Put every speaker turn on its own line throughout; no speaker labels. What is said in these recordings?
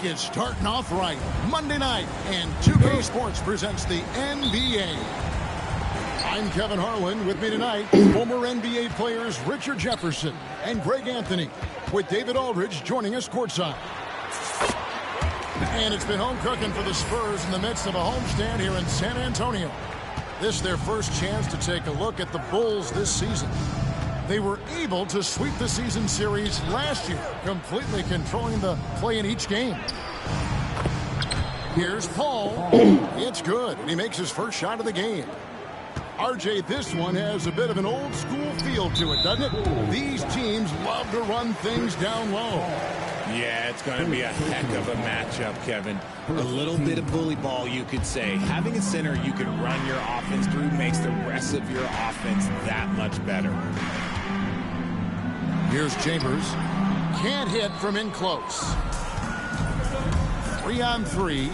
week is starting off right. Monday night, and 2K Sports presents the NBA. I'm Kevin Harlan. With me tonight, former NBA players Richard Jefferson and Greg Anthony, with David Aldridge joining us courtside. And it's been home cooking for the Spurs in the midst of a homestand here in San Antonio. This is their first chance to take a look at the Bulls this season. They were able to sweep the season series last year, completely controlling the play in each game. Here's Paul. It's good, and he makes his first shot of the game. RJ, this one has a bit of an old school feel to it, doesn't it? These teams love to run things down low.
Yeah, it's going to be a heck of a matchup, Kevin. A little bit of bully ball, you could say. Having a center you can run your offense through makes the rest of your offense that much better.
Here's Chambers. Can't hit from in close. 3-on-3.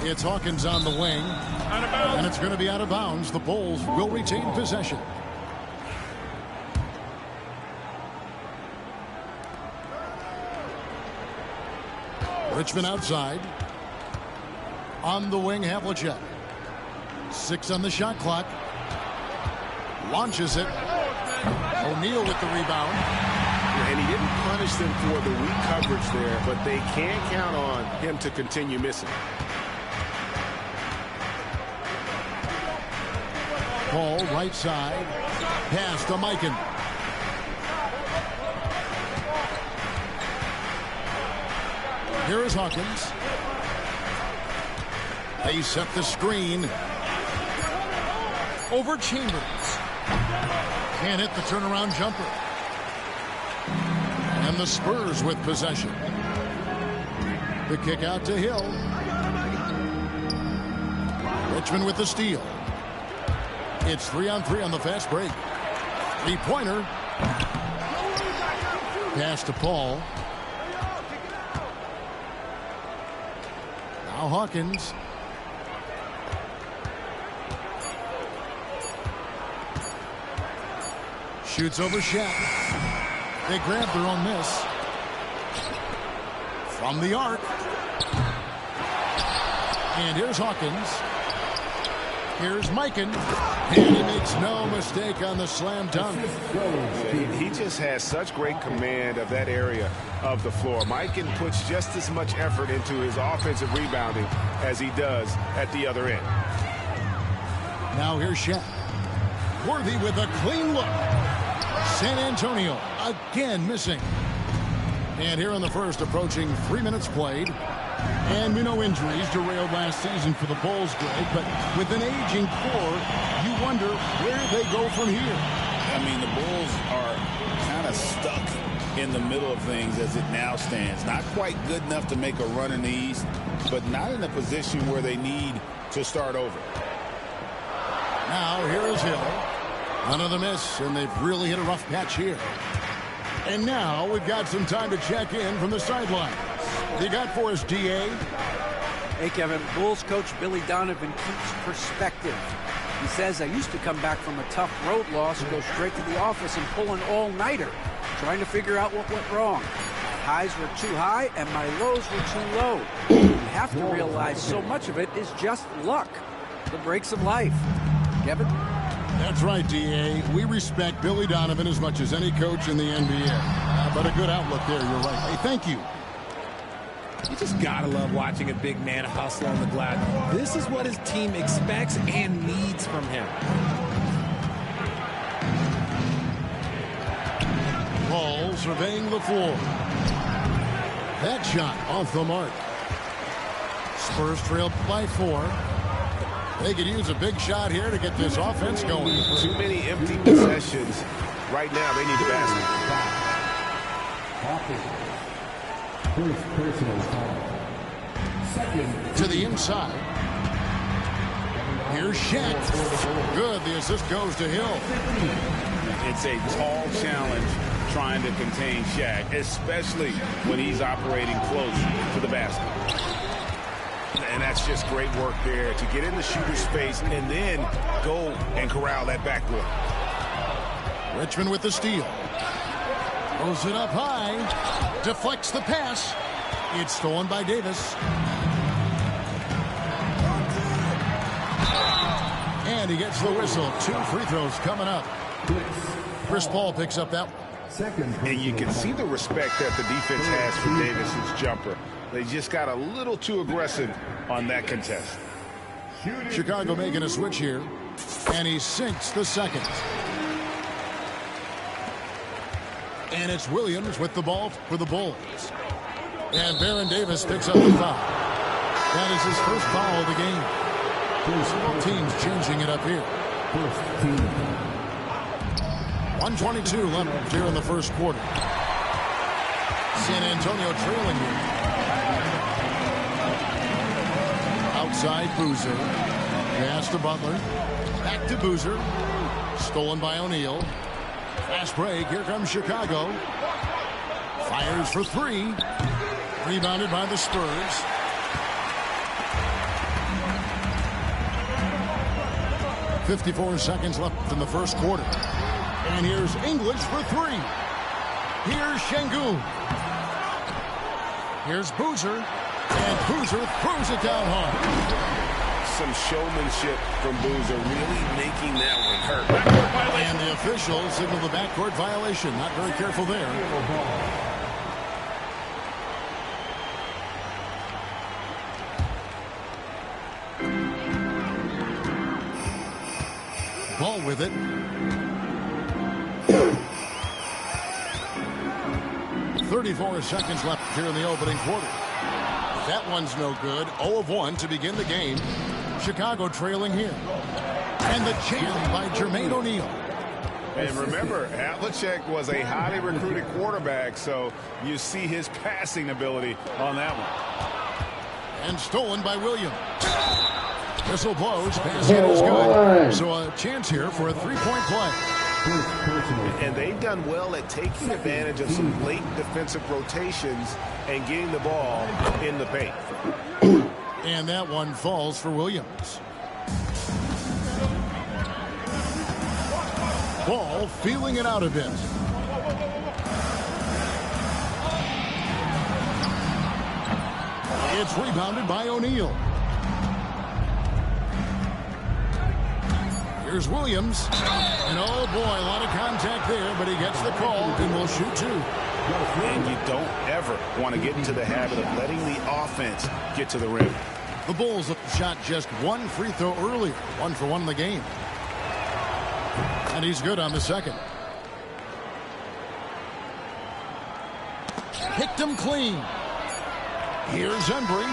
It's Hawkins on the wing. And it's going to be out of bounds. The Bulls will retain possession. Richmond outside. On the wing, Havlicek. 6 on the shot clock. Launches it. O'Neal with the rebound.
And he didn't punish them for the weak coverage there, but they can't count on him to continue missing.
Paul, right side. Pass to Mikan. Here is Hawkins. They set the screen. Over Chambers. Can't hit the turnaround jumper. And the Spurs with possession. The kick out to Hill. Richmond with the steal. It's 3-on-3 on the fast break. Three-pointer. Pass to Paul. Now Hawkins. Shoots over Shaq. They grab their own miss. From the arc. And here's Hawkins. Here's Mikan. And he makes no mistake on the slam dunk.
He just has such great command of that area of the floor. Mikan puts just as much effort into his offensive rebounding as he does at the other end.
Now here's Shaq. Worthy with a clean look. San Antonio again missing. And here in the first, approaching 3 minutes played. And we know injuries derailed last season for the Bulls, Greg, but with an aging core, you wonder where they go from here.
I mean, the Bulls are kind of stuck in the middle of things as it now stands. Not quite good enough to make a run in the East, but not in a position where they need to start over.
Now here is Hill. Another miss, and they've really hit a rough patch here. And now we've got some time to check in from the sideline. You got for us, DA?
Hey, Kevin. Bulls coach Billy Donovan keeps perspective. He says, I used to come back from a tough road loss, go straight to the office and pull an all-nighter, trying to figure out what went wrong. My highs were too high and my lows were too low. You have to realize so much of it is just luck. The breaks of life. Kevin?
That's right, DA. We respect Billy Donovan as much as any coach in the NBA. But a good outlook there, you're right. Hey, thank you.
You just gotta love watching a big man hustle on the glass. This is what his team expects and needs from him.
Paul surveying the floor. That shot off the mark. Spurs trail by 4. They could use a big shot here to get this offense going.
Too many empty possessions. Right now, they need the basket.
To the inside. Here's Shaq. Good. The assist goes to Hill.
It's a tall challenge trying to contain Shaq, especially when he's operating close to the basket.
And that's just great work there to get in the shooter's space and then go and corral that backboard.
Richmond with the steal. Throws it up high. Deflects the pass. It's stolen by Davis. And he gets the whistle. 2 free throws coming up. Chris Paul picks up that one.
And you can see the respect that the defense has for Davis's jumper. They just got a little too aggressive on that contest.
Chicago making a switch here. And he sinks the second. And it's Williams with the ball for the Bulls. And Baron Davis picks up the foul. That is his first foul of the game. Both teams changing it up here. 1:22 left here in the first quarter. San Antonio trailing here. Outside Boozer. Pass to Butler. Back to Boozer. Stolen by O'Neal. Fast break. Here comes Chicago. Fires for 3. Rebounded by the Spurs. .54 seconds left in the first quarter. And here's English for 3. Here's Şengün. Here's Boozer. And Boozer throws it down hard.
Some showmanship from Boozer, really making that one hurt.
And the officials signal the backcourt violation. Not very careful there. Ball with it. .34 seconds left here in the opening quarter. That one's no good. 0 of 1 to begin the game. Chicago trailing here. And the jam by Jermaine O'Neal.
And remember, Havlicek was a highly recruited quarterback, so you see his passing ability on that one.
And stolen by Williams. Whistle blows. Pass in is good. So a chance here for a 3-point play.
And they've done well at taking advantage of some late defensive rotations and getting the ball in the paint.
And that one falls for Williams. Ball feeling it out a bit. It's rebounded by O'Neal. Here's Williams. And oh boy, a lot of contact there, but he gets the call and will shoot 2.
And you don't ever want to get into the habit of letting the offense get to the rim.
The Bulls have shot just 1 free throw earlier. 1 for 1 in the game. And he's good on the second. Picked him clean. Here's Embry.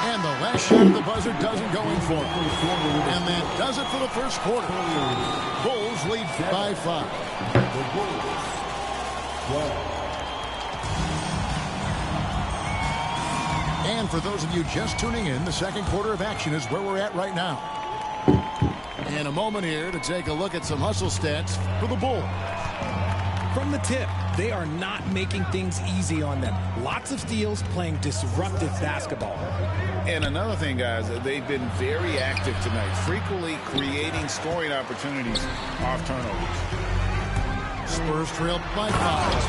And the last shot of the buzzer doesn't go in for him. And that does it for the first quarter. Bulls lead by 5. And for those of you just tuning in, the second quarter of action is where we're at right now. In a moment here to take a look at some hustle stats for the Bulls.
From the tip, they are not making things easy on them. Lots of steals, playing disruptive basketball.
And another thing, guys, they've been very active tonight, frequently creating scoring opportunities off turnovers.
Spurs trail by 5.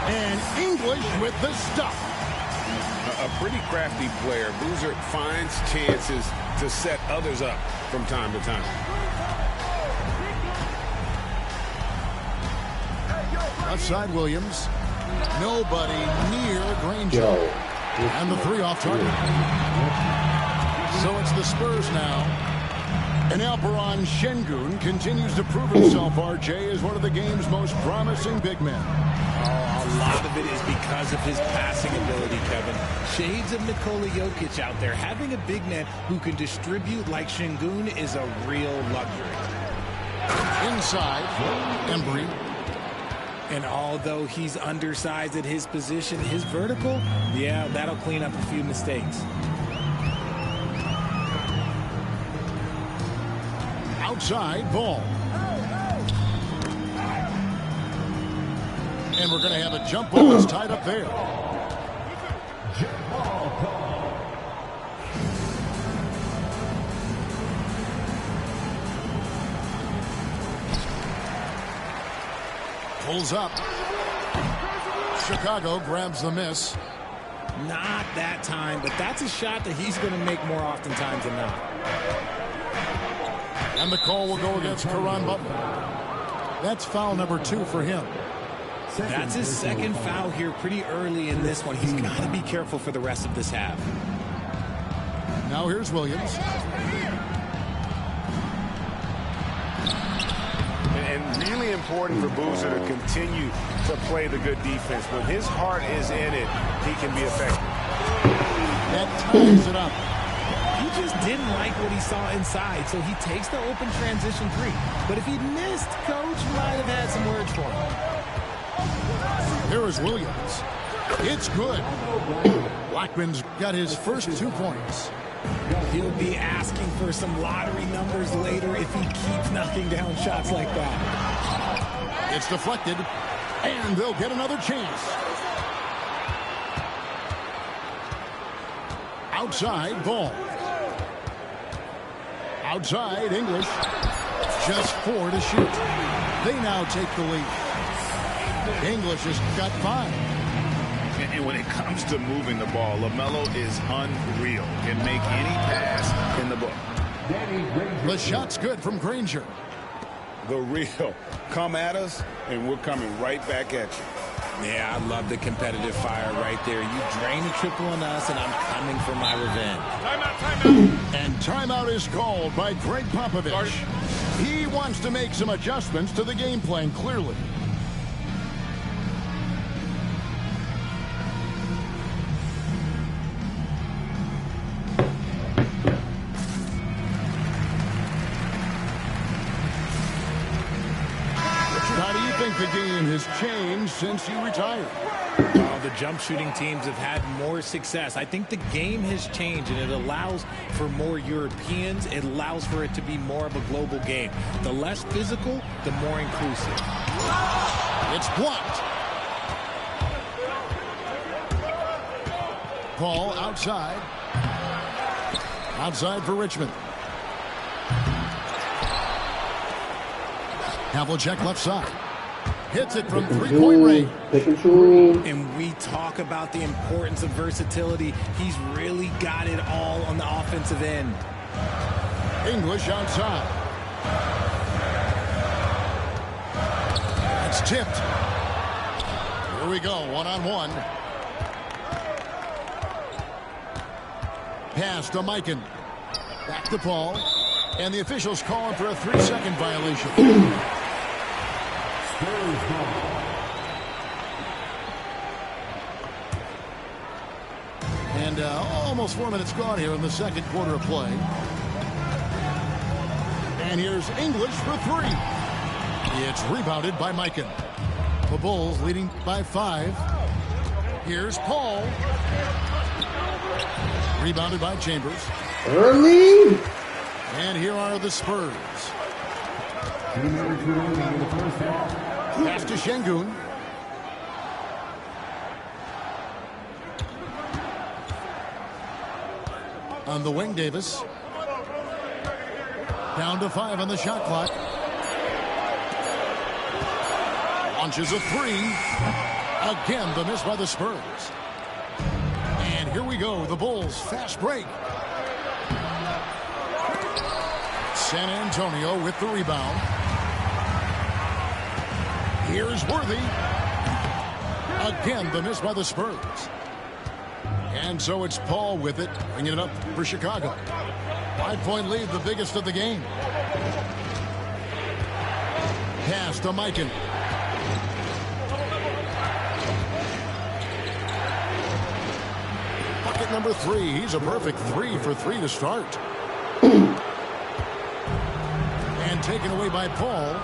And English with the stuff.
A pretty crafty player. Boozer finds chances to set others up from time to time.
Outside Williams. Nobody near Granger. And the 3 off target. So it's the Spurs now. And Alperen Şengün continues to prove himself, RJ, as one of the game's most promising big men.
A lot of it is because of his passing ability, Kevin. Shades of Nikola Jokic out there. Having a big man who can distribute like Şengün is a real luxury.
Inside, Embry.
And although he's undersized at his position, his vertical, yeah, that'll clean up a few mistakes.
Outside, ball. And we're going to have a jump ball that's tied up there. Pulls up. Chicago grabs the miss.
Not that time, but that's a shot that he's going to make more oftentimes than not.
And the call will go against Caron Butler. That's foul number 2 for him.
That's his second foul here pretty early in this one. He's got to be careful for the rest of this half.
Now here's Williams.
And really important for Boozer to continue to play the good defense. When his heart is in it, he can be effective.
That ties it up.
He just didn't like what he saw inside, so he takes the open transition 3. But if he'd missed, Coach might have had some words for him.
Here is Williams. It's good. Blackman's got his first 2 points.
He'll be asking for some lottery numbers later if he keeps knocking down shots like that.
It's deflected, and they'll get another chance. Outside ball. Outside, English. Just 4 to shoot. They now take the lead. English has got 5.
And when it comes to moving the ball, LaMelo is unreal. Can make any pass in the book.
The shot's good from Granger.
The real. Come at us, and we're coming right back at you.
Yeah, I love the competitive fire right there. You drain a triple on us, and I'm coming for my revenge.
Timeout. And timeout is called by Greg Popovich. He wants to make some adjustments to the game plan, clearly. How do you think the game has changed since you retired?
Well, the jump shooting teams have had more success. I think the game has changed, and it allows for more Europeans. It allows for it to be more of a global game. The less physical, the more inclusive.
It's blocked. Paul outside. Outside for Richmond. Havlicek left side. Hits it from three-point range.
And we talk about the importance of versatility. He's really got it all on the offensive end.
English outside. That's tipped. Here we go, one-on-one. Pass to Mikan. Back to Paul. And the officials calling for a 3-second violation. And almost 4 minutes gone here in the second quarter of play. And here's English for 3. It's rebounded by Mikan. The Bulls leading by 5. Here's Paul. Rebounded by Chambers.
Early.
And here are the Spurs. Pass to Şengün. On the wing, Davis. Down to 5 on the shot clock. Launches a 3. Again, the miss by the Spurs. And here we go, the Bulls fast break. San Antonio with the rebound. Here's Worthy. Again, the miss by the Spurs. And so it's Paul with it, bringing it up for Chicago. 5-point lead, the biggest of the game. Pass to Mikan. Bucket number 3. He's a perfect 3 for 3 to start. And taken away by Paul.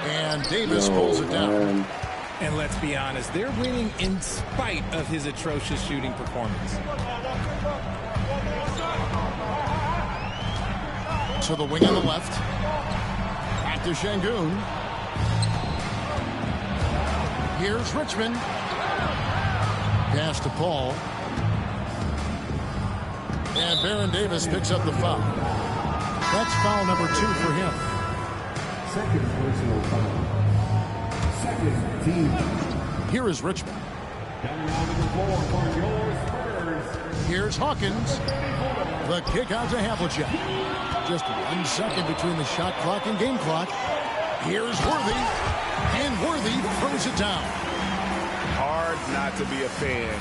And Davis pulls it down.
And let's be honest, they're winning in spite of his atrocious shooting performance.
To the wing on the left. Back to Şengün. Here's Richmond. Pass to Paul. And Baron Davis picks up the foul. That's foul number 2 for him.
Second personal foul. Second team.
Here is Richmond.
Down number 4 for your Spurs.
Here's Hawkins. The kick out to Havlicek. Just 1 second between the shot clock and game clock. Here's Worthy. And Worthy throws it down.
Hard not to be a fan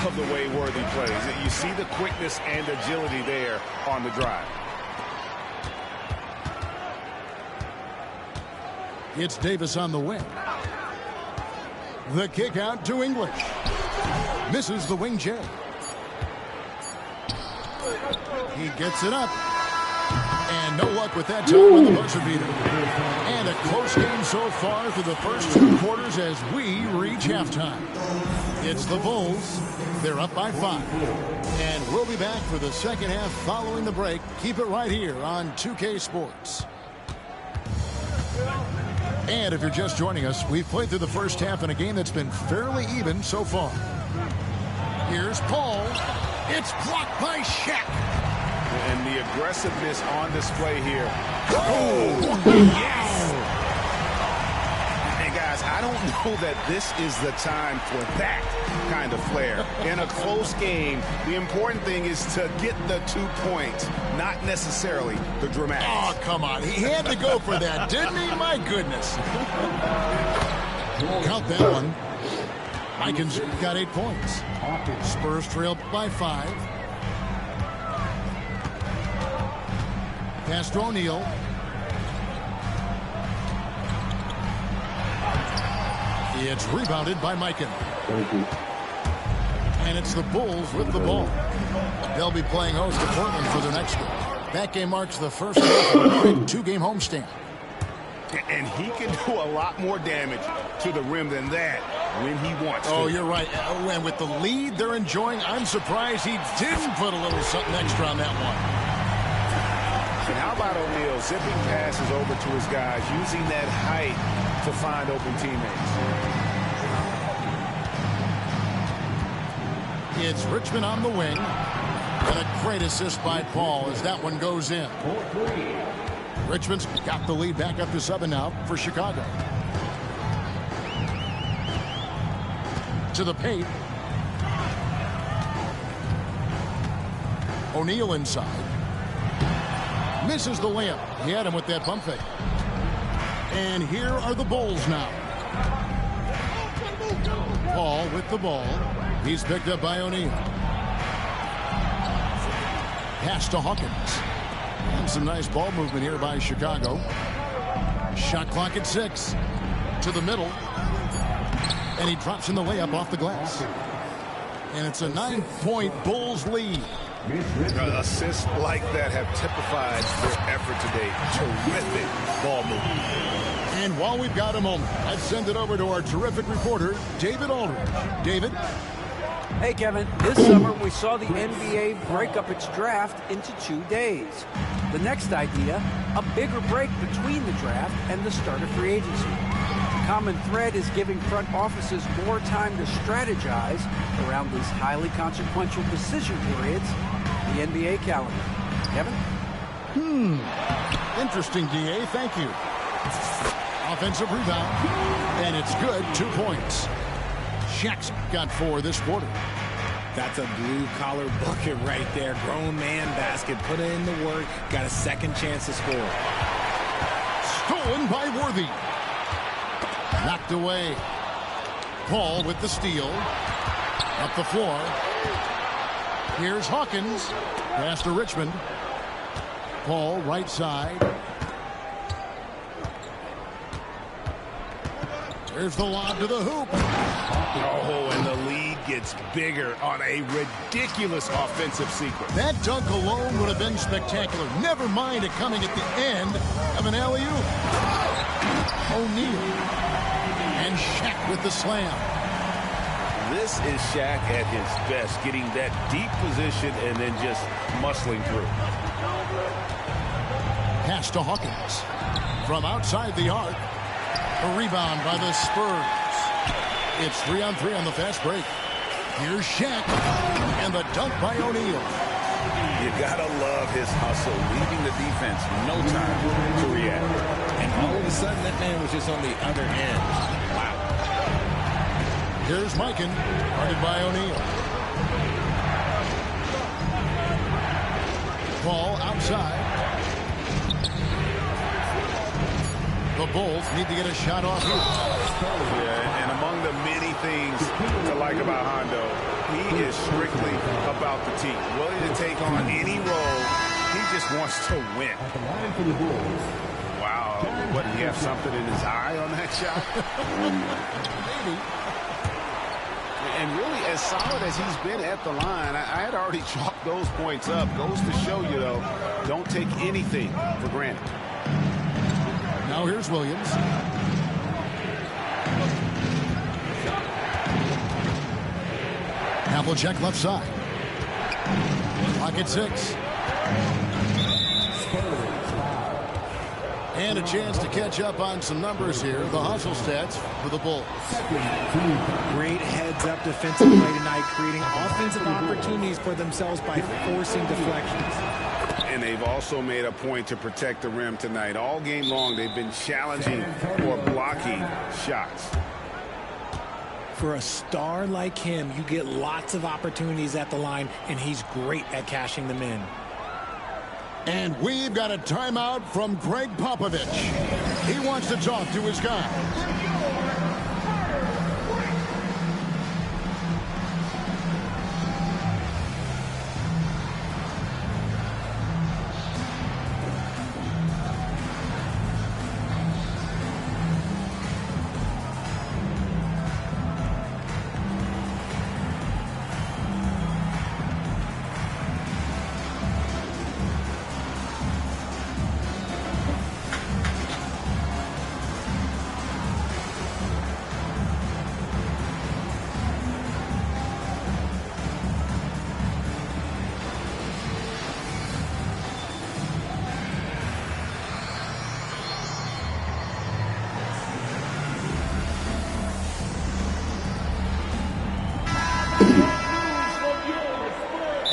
of the way Worthy plays. You see the quickness and agility there on the drive.
It's Davis on the wing. The kick out to English. Misses the wing J. He gets it up. And no luck with that time with the buzzer beater. And a close game so far through the first 2 quarters as we reach halftime. It's the Bulls. They're up by 5. And we'll be back for the second half following the break. Keep it right here on 2K Sports. And if you're just joining us, we've played through the first half in a game that's been fairly even so far. Here's Paul. It's blocked by Shaq.
And the aggressiveness on display here.
Oh,
Yes! And guys, I don't know that this is the time for that kind of flair. In a close game, the important thing is to get the 2 points, not necessarily the dramatics.
Oh, come on. He had to go for that, didn't he? My goodness. Count that one. Vikings got 8 points. Spurs trailed by 5. Pass to O'Neal. It's rebounded by Mikan. And it's the Bulls with the ball. They'll be playing host to Portland for their next game. That game marks the first of a 2-game homestand.
And he can do a lot more damage to the rim than that when he wants to.
Oh, you're right. And with the lead they're enjoying, I'm surprised he didn't put a little something extra on that one.
And how about O'Neal zipping passes over to his guys, using that height to find open teammates.
It's Richmond on the wing. And a great assist by Paul as that one goes in. Richmond's got the lead back up to 7 now for Chicago. To the paint. O'Neal inside. Misses the layup. He had him with that pump fake. And here are the Bulls now. Paul with the ball. He's picked up by O'Neal. Pass to Hawkins. And some nice ball movement here by Chicago. Shot clock at 6. To the middle. And he drops in the layup off the glass. And it's a 9-point Bulls lead.
Assists like that have typified their effort today. Terrific ball movement.
And while we've got a moment, let's send it over to our terrific reporter, David Aldridge. David?
Hey, Kevin. This summer, we saw the NBA break up its draft into 2 days. The next idea, a bigger break between the draft and the start of free agency. The common thread is giving front offices more time to strategize around these highly consequential decision periods, the NBA calendar. Kevin?
Interesting, DA. Thank you. Offensive rebound. And it's good. 2 points. Shaq's got 4 this quarter.
That's a blue-collar bucket right there. Grown man basket. Put in the work. Got a second chance to score.
Stolen by Worthy. Knocked away. Paul with the steal. Up the floor. Here's Hawkins. Pass to Richmond. Paul right side. There's the lob to the hoop.
Oh, and the lead gets bigger on a ridiculous offensive sequence.
That dunk alone would have been spectacular. Never mind it coming at the end of an alley-oop. O'Neal. And Shaq with the slam.
This is Shaq at his best, getting that deep position and then just muscling through.
Pass to Hawkins. From outside the arc. A rebound by the Spurs. It's 3-on-3 on the fast break. Here's Shaq. And the dunk by O'Neal.
You gotta love his hustle, leaving the defense no time to react.
And all of a sudden, that man was just on the other end. Wow.
Here's Mikan, guarded by O'Neal. Ball outside. The Bulls need to get a shot off here.
Yeah, and among the many things to like about Hondo, he is strictly about the team. Willing to take on any role. He just wants to win. Wow. What, did he have something in his eye on that shot?
Maybe.
And really, as solid as he's been at the line, I had already chalked those points up. Goes to show you, though, don't take anything for granted.
Now here's Williams. Havlicek left side. Clock at 6. And a chance to catch up on some numbers here. The hustle stats for the Bulls.
Great heads-up defensive play tonight, creating offensive opportunities for themselves by forcing deflections.
And they've also made a point to protect the rim tonight. All game long, they've been challenging or blocking shots.
For a star like him, you get lots of opportunities at the line, and he's great at cashing them in.
And we've got a timeout from Greg Popovich. He wants to talk to his guy.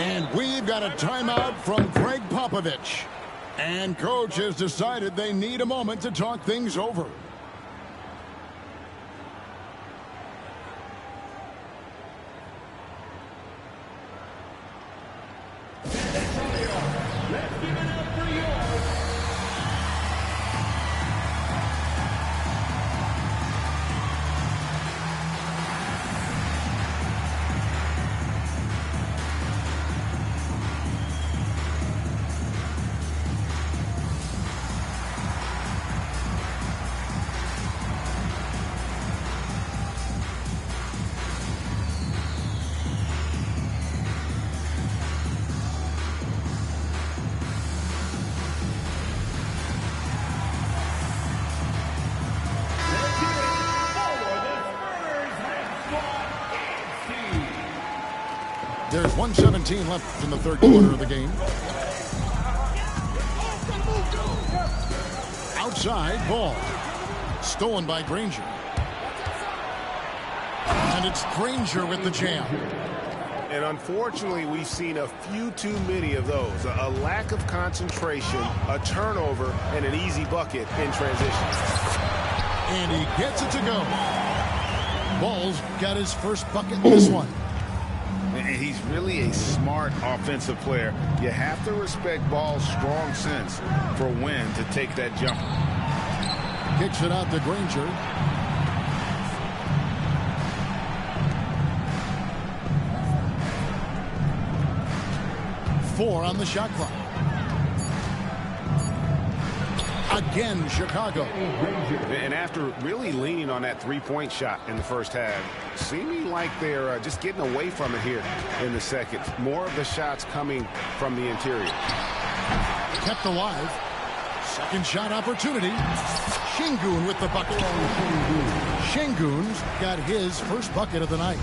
And we've got a timeout from Greg Popovich. And coach has decided they need a moment to talk things over. There's 1:17 left in the third quarter of the game. Outside ball. Stolen by Granger. And it's Granger with the jam.
And unfortunately, we've seen a few too many of those. A lack of concentration, a turnover, and an easy bucket in transition.
And he gets it to go. Ball's got his first bucket in this one.
And he's really a smart offensive player. You have to respect Ball's strong sense for when to take that jump.
Kicks it out to Granger. Four on the shot clock. Again, Chicago.
And after really leaning on that three-point shot in the first half, seeming like they're just getting away from it here in the second. More of the shots coming from the interior.
Kept alive. Second shot opportunity. Şengün with the bucket. Şengün's got his first bucket of the night.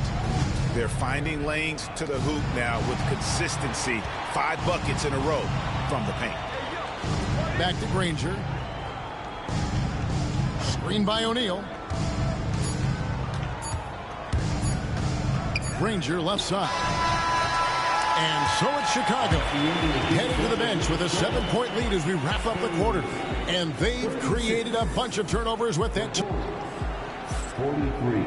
They're finding lanes to the hoop now with consistency. 5 buckets in a row from the paint.
Back to Granger. Screen by O'Neal. Granger left side. And so it's Chicago heading to the bench with a 7-point lead as we wrap up the quarter. And they've created a bunch of turnovers with that.
43.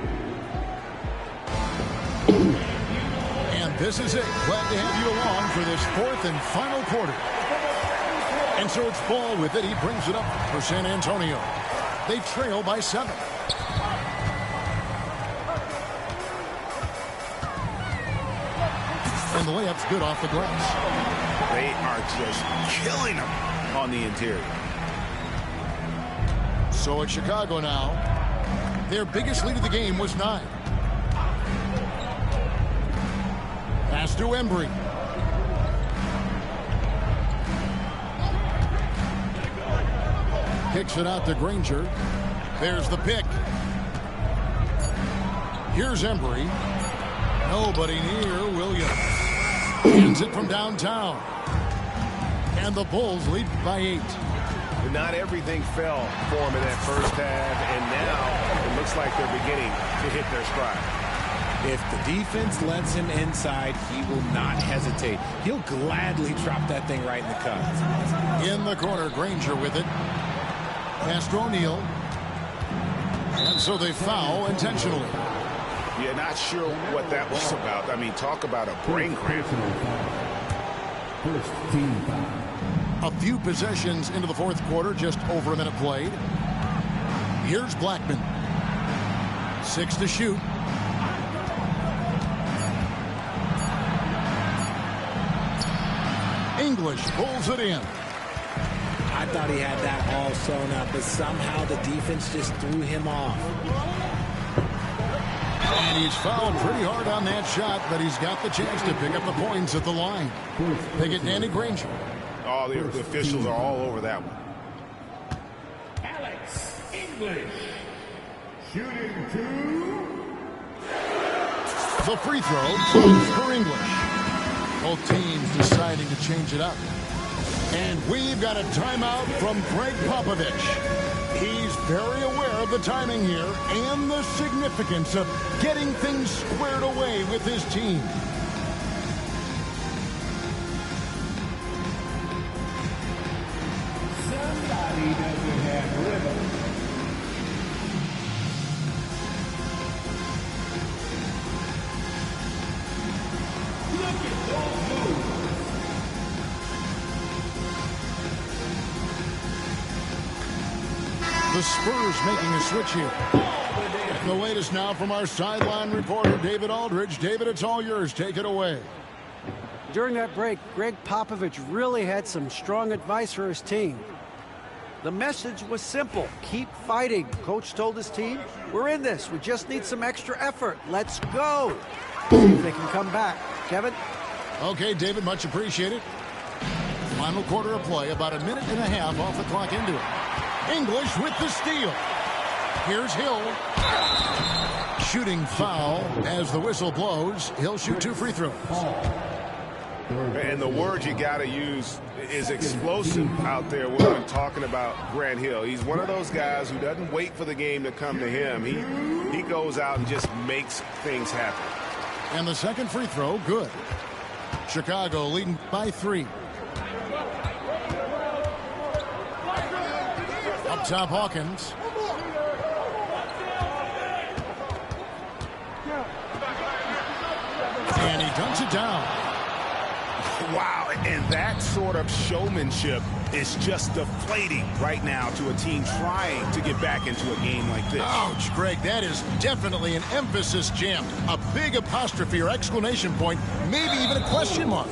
And this is it. Glad to have you along for this fourth and final quarter. And so it's Ball with it. He brings it up for San Antonio. They trail by 7. And the layup's good off the glass.
They are just killing them on the interior.
So it's Chicago now. Their biggest lead of the game was 9. Pass to Embry. Kicks it out to Granger. There's the pick. Here's Embry. Nobody near Williams. Hands it from downtown. And the Bulls lead by 8.
But not everything fell for them in that first half, and now it looks like they're beginning to hit their stride.
If the defense lets him inside, he will not hesitate. He'll gladly drop that thing right in the cup.
In the corner, Granger with it. Pass to O'Neal. And so they foul intentionally.
Yeah, not sure what that was about. I mean, talk about a brain cramp.
First team foul.
A few possessions into the fourth quarter, just over a minute played. Here's Blackman. 6 to shoot. English pulls it in.
I thought he had that all sewn up, but somehow the defense just threw him off.
And he's fouled pretty hard on that shot, but he's got the chance to pick up the points at the line. They get Danny Granger.
Oh, the officials are all over that one.
Alex English. Shooting 2.
The free throw goes for English. Both teams deciding to change it up. And we've got a timeout from Greg Popovich. He's very aware of the timing here and the significance of getting things squared away with his team.
Somebody doesn't have rhythm. Look at those moves.
The Spurs making a switch here. The latest now from our sideline reporter, David Aldridge. David, it's all yours. Take it away.
During that break, Greg Popovich really had some strong advice for his team. The message was simple. Keep fighting. Coach told his team, we're in this. We just need some extra effort. Let's go. See if they can come back. Kevin?
Okay, David, much appreciated. Final quarter of play, about a minute and a half off the clock into it. English with the steal. Here's Hill. Shooting foul as the whistle blows. He'll shoot 2 free throws.
And the word you got to use is explosive out there when I'm talking about Grant Hill. He's one of those guys who doesn't wait for the game to come to him. He goes out and just makes things happen.
And the second free throw, good. Chicago leading by 3. Up top, Hawkins. And he dunks it down.
Wow, and that sort of showmanship is just deflating right now to a team trying to get back into a game like this.
Ouch, Greg, that is definitely an emphasis jam. A big apostrophe or exclamation point, maybe even a question mark.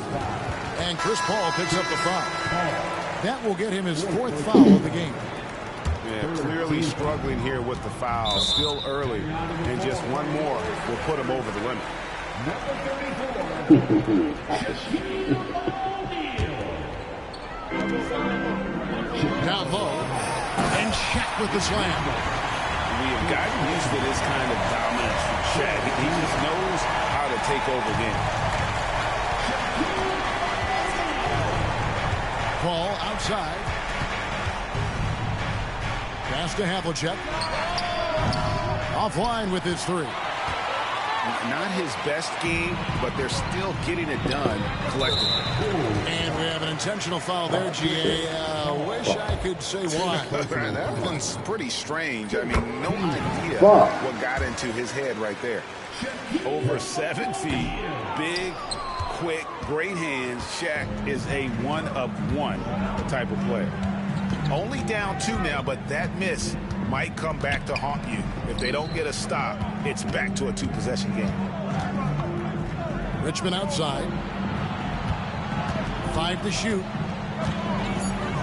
And Chris Paul picks up the foul. That will get him his 4th foul of the game.
Yeah, clearly struggling here with the foul. Still early, and just one more will put him over the limit.
Down low, and Shaq with the slam.
We have gotten used to this kind of dominance from Shaq. He just knows how to take over games.
Ball outside. Pass to Havlicek. Offline with his 3.
Not his best game, but they're still getting it done collectively.
And we have an intentional foul there, GA. Wish I could say why.
That one's pretty strange. I mean, no idea what got into his head right there.
Over 7 feet. Big, quick, great hands. Shaq is a one-of-one type of player.
Only down 2 now, but that miss might come back to haunt you. If they don't get a stop, it's back to a 2-possession game.
Richmond outside. 5 to shoot.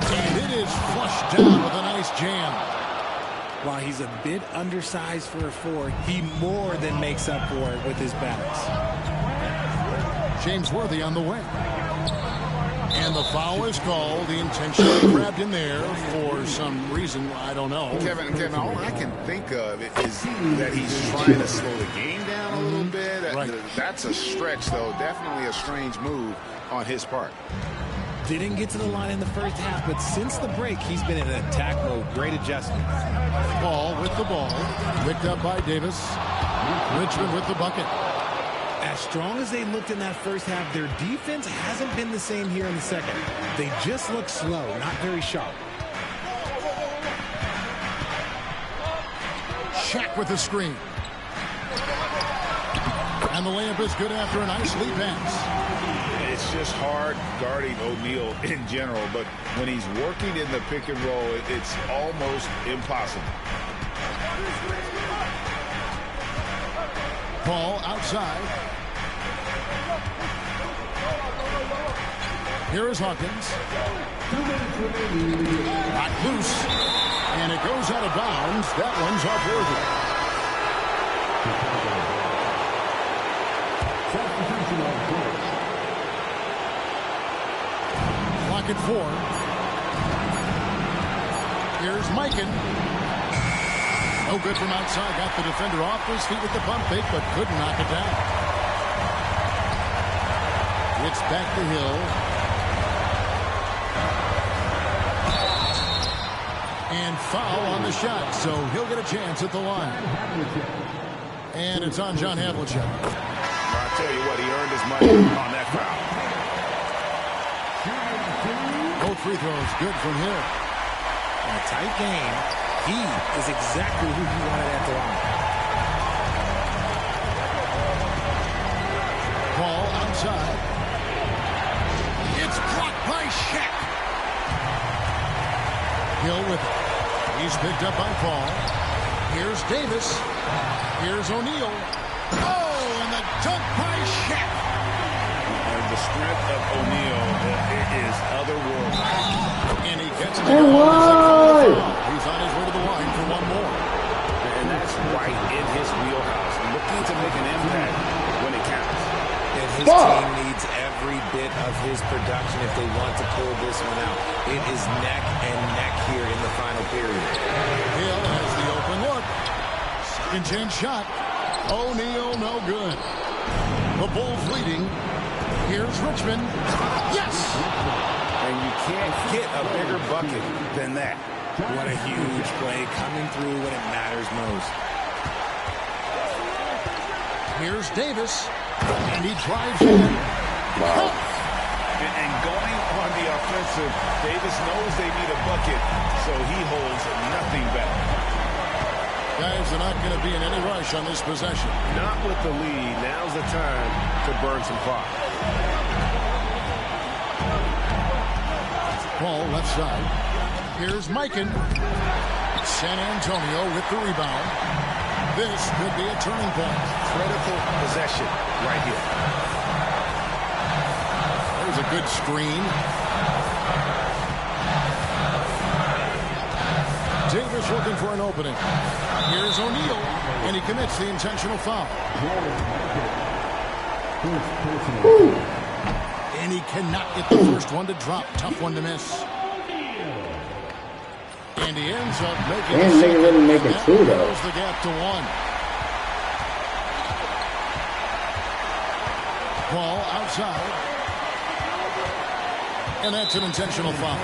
And it is flushed down with a nice jam.
While he's a bit undersized for a 4, he more than makes up for it with his balance.
James Worthy on the wing. And the foul is called. He intentionally grabbed in there for some reason. I don't know.
Kevin, all I can think of is that he's trying to slow the game down a little bit.
Right.
That's a stretch, though. Definitely a strange move on his part.
Didn't get to the line in the first half, but since the break, he's been in an attack mode. Great adjustment.
Ball with the ball. Picked up by Davis. Richmond with the bucket.
As strong as they looked in that first half, their defense hasn't been the same here in the second. They just look slow, not very sharp.
Shaq with the screen. And the layup is good after a nice lead pass.
It's just hard guarding O'Neal in general, but when he's working in the pick and roll, it's almost impossible.
Ball outside. Here is Hawkins. Knocked loose. And it goes out of bounds. That one's off Worthy. Clock at 4. Here's Mikan. No good from outside. Got the defender off his feet with the pump fake, but couldn't knock it down. It's back to Hill. And foul on the shot, so he'll get a chance at the line. And it's on John Havlicek.
I'll tell you what, he earned his money on that foul.
Both free throws good from Hill.
In a tight game, he is exactly who he wanted at the line.
Ball outside. It's blocked by Shaq. Hill with it. He's picked up by Paul. Here's Davis. Here's O'Neal. Oh, and the dunk by Shaq.
And the strength of O'Neal is otherworldly.
And he gets it. He's on his way to the line for one more.
And that's right in his wheelhouse. Looking to make an impact when it counts.
And his team needs every bit of his production if they want to pull this one out. It is neck and neck here in the final period.
Hill has the open look. Second chance shot. O'Neal, no good. The Bulls leading. Here's Richmond. Yes!
And you can't get a bigger bucket than that.
What a huge play coming through when it matters most.
Here's Davis. And he drives in.
Wow. And going on the offensive, Davis knows they need a bucket, so he holds nothing back.
Guys are not going to be in any rush on this possession.
Not with the lead. Now's the time to burn some clock.
Ball left side. Here's Mikan. San Antonio with the rebound. This could be a turning point.
Critical possession right here.
There's a good screen. Davis looking for an opening. Here's O'Neal, and he commits the intentional foul. And he cannot get the first one to drop. Tough one to miss. And he ends up making
Man, they didn't make it two, though.
Close the gap to 1. Ball outside. And that's an intentional foul.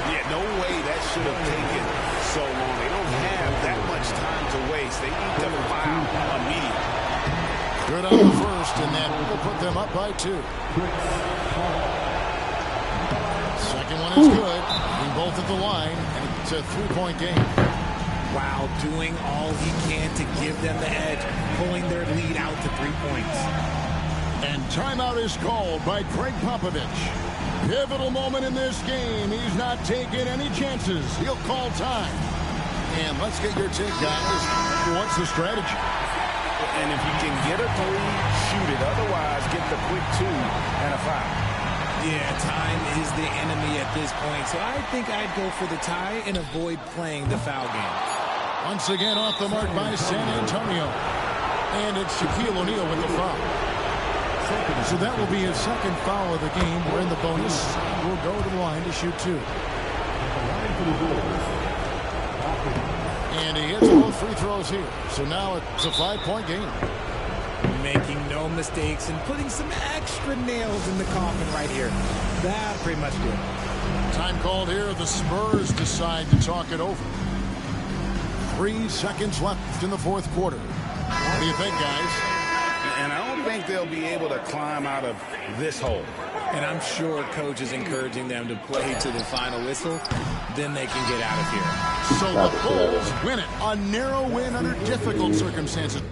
Yeah, no way that should have taken so long. They don't have that much time to waste. They need to foul immediately.
Good on the first, and that will put them up by 2. Second one is good. Being both at the line, and it's a 3-point game.
Wow, doing all he can to give them the edge, pulling their lead out to 3 points.
And timeout is called by Greg Popovich. Pivotal moment in this game. He's not taking any chances. He'll call time. And let's get your take, guys. What's the strategy?
And if you can get a 3, shoot it. Otherwise, get the quick 2 and a foul.
Yeah, time is the enemy at this point. So I think I'd go for the tie and avoid playing the foul game.
Once again off the mark by San Antonio. And it's Shaquille O'Neal with the foul. So that will be his second foul of the game. We're in the bonus. We'll go to the line to shoot 2. And he hits both free throws here. So now it's a 5-point game.
Making no mistakes and putting some extra nails in the coffin right here. That'll pretty much do it.
Time called here. The Spurs decide to talk it over. 3 seconds left in the fourth quarter. What do you think, guys?
And I don't think they'll be able to climb out of this hole.
And I'm sure coach is encouraging them to play to the final whistle. Then they can get out of here.
So the Bulls win it. A narrow win under difficult circumstances.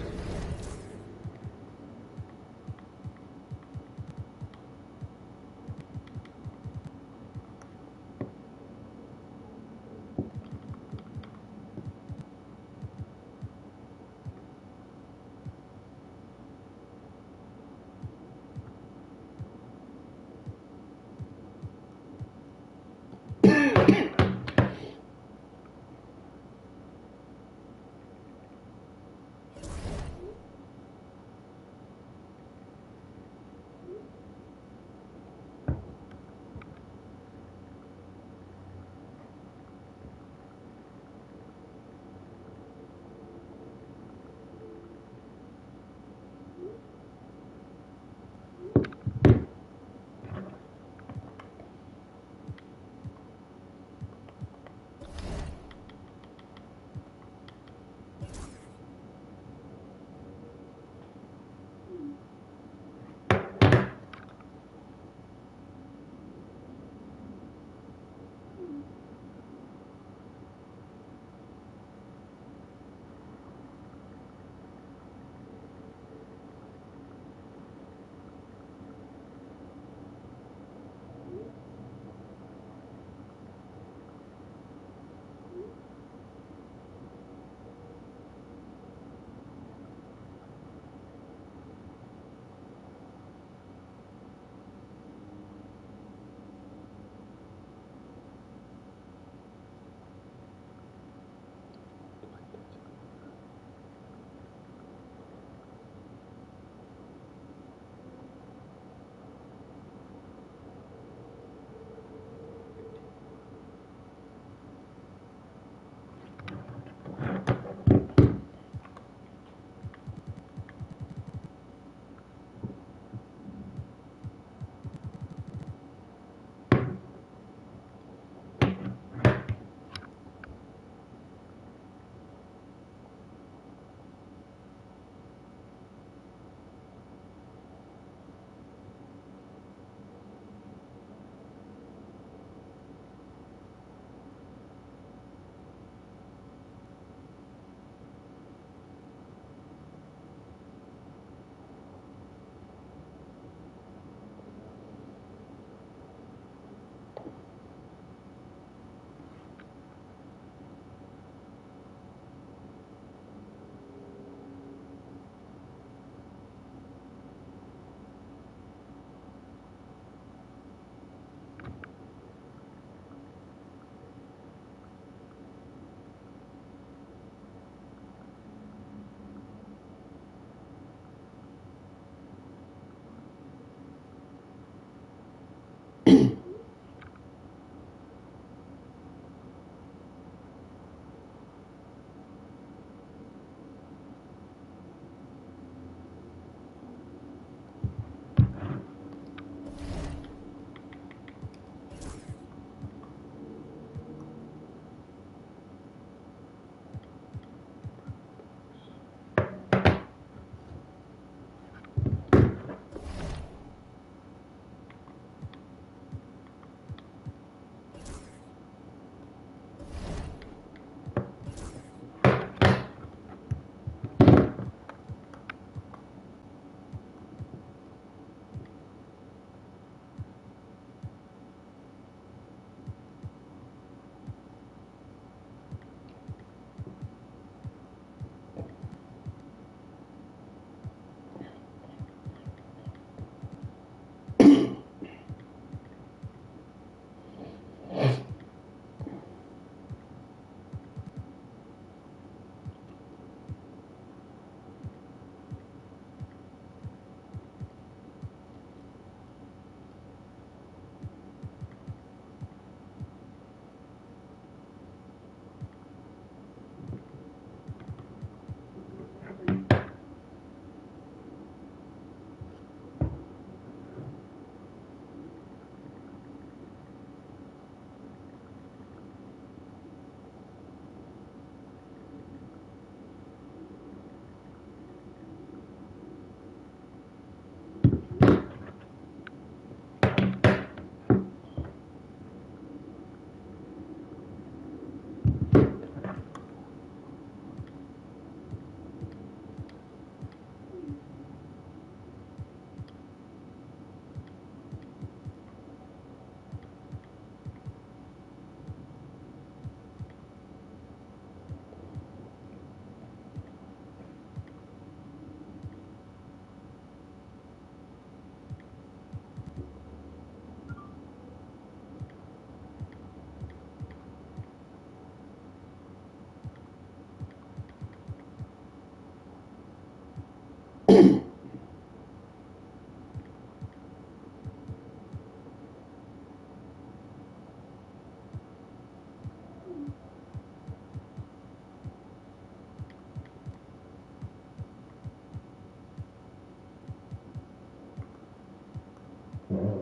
All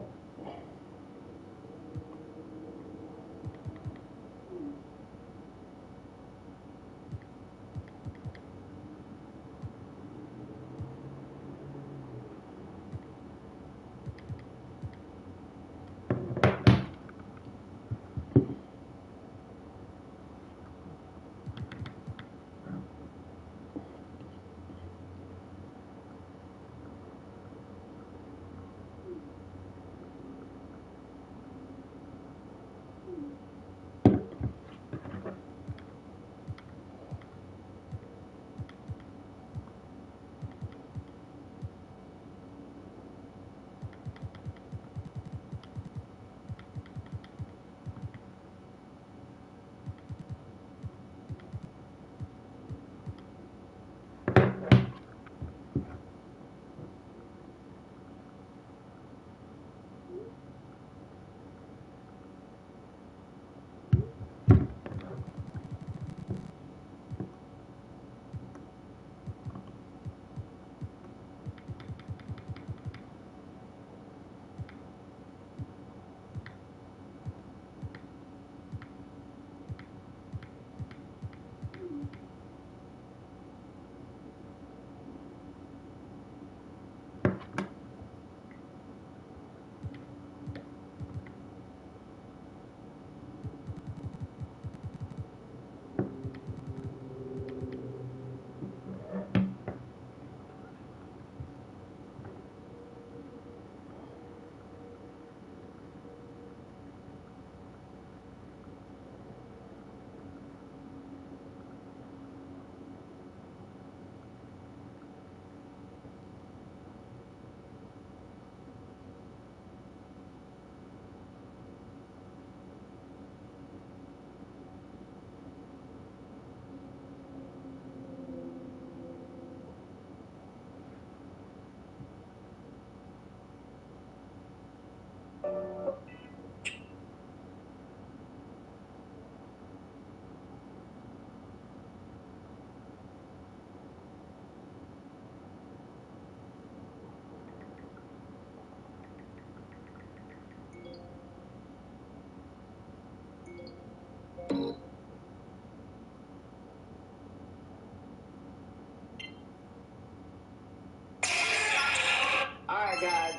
right, guys.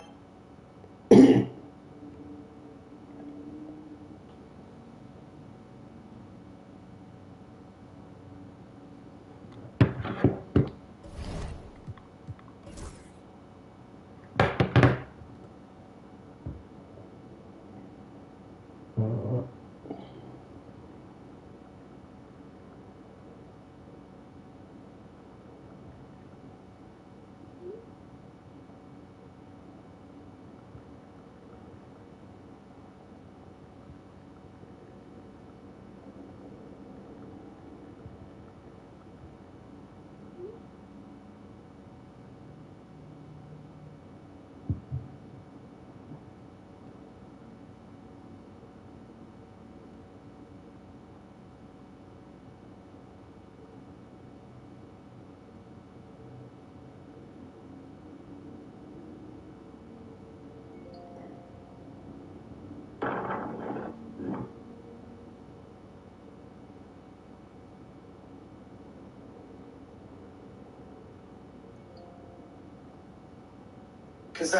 Because